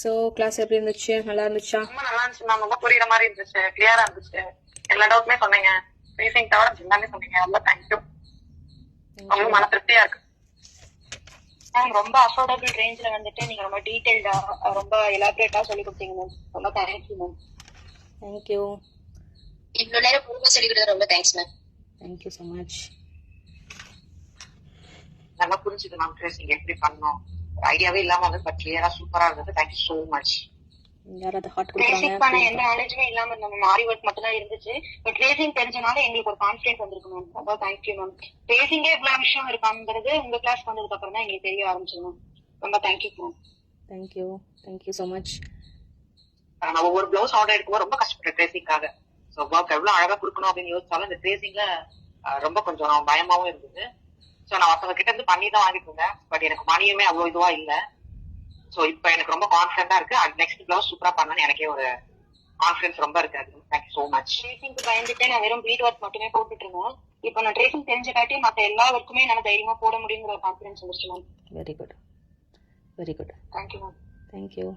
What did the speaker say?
So class எப்படி இருந்துச்சு? நல்லா இருந்துச்சா? ரொம்ப நல்லா இருந்துச்சு மேம். ரொம்ப புரியுற மாதிரி இருந்துச்சு, கிளியரா இருந்துச்சு. எல்லா டவுட்டுமே சொன்னீங்க, ரீசிங் தவிர எல்லாமே சொன்னீங்க. ரொம்ப தேங்க்யூ. ரொம்ப மன திருப்தியா இருக்கு மேம். ரொம்ப அஃபோர்டபுள் ரேஞ்ச்ல வந்துட்டு நீங்க ரொம்ப டீடைல்டா ரொம்ப எலாபரேட்டா சொல்லி கொடுத்தீங்க மேம். ரொம்ப தேங்க்யூ மேம். தேங்க்யூ. இவ்வளவு நேரம் பொறுப்பா சொல்லி கொடுத்தது ரொம்ப thanks ma'am. Thank you so much. நல்லா புரிஞ்சுது மேம் ட்ரேசிங் எப்படி பண்ணணும். ஐடியாவே இல்லாம வந்து பட் கிளியரா சூப்பரா இருந்தது. Thank you so much. யாராவது ஹார்ட் ட்ரேசிங் கொடுக்குறாங்க? பண்ண எந்த நாலேஜுமே இல்லாம இருந்த மேம். ஆரி ஒர்க் மட்டும் தான் இருந்துச்சு. பட் ட்ரேசிங் தெரிஞ்சனால எங்களுக்கு ஒரு கான்ஃபிடன்ஸ் வந்திருக்கு மேம். ரொம்ப தேங்க்யூ மேம். ட்ரேசிங்கே இவ்வளவு விஷயம் இருக்காங்கிறது உங்க கிளாஸ் வந்ததுக்கு அப்புறம் தான் எங்களுக்கு தெரிய ஆரம்பிச்சது மேம். ரொம்ப thank you ma'am. Thank you. Thank you so much. நான் ஒவ்வொரு பிளவுஸ் ஆர்டர் எடுக்கும்போது ரொம்ப கஷ்டப்பட்டேன் ட்ரேசிங்காக. ஸோ ஒர்க் எவ்வளவு அழகா கொடுக்கணும் அப்படின்னு யோசிச்சாலும் இந்த ட்ரேசிங்ல ரொம்ப கொஞ்சம் பயமாவும் இருந்தது. ஸோ நான் ஒருத்தவங்க கிட்ட இருந்து பண்ணி தான் வாங்கிட்டு இருந்தேன். பட் எனக்கு மணியுமே அவ்வளவு இதுவா இல்லை. சோ இப்ப எனக்கு ரொம்ப கான்ஃபிடென்ட்டா இருக்கு. நெக்ஸ்ட் பிளவுஸ் சூப்பரா பண்ணனும் எனக்கே ஒரு கான்ஃபிடன்ஸ் ரொம்ப இருக்கு. Thank you so much. ட்ரேசிங்க்கு பயந்துட்டே நான் வெறும் ப்ளீட் ஒர்க் மட்டுமே போட்டுட்டு இருந்தேன். இப்போ நான் ட்ரேசிங் தெரிஞ்சகாட்டி மத்த எல்லா ஒர்க்குமே என்னால தைரியமா போட முடியுங்கிற கான்ஃபிடன்ஸ் வந்துருச்சு ma'am. Very good. Very good. Thank you ma'am. Thank you.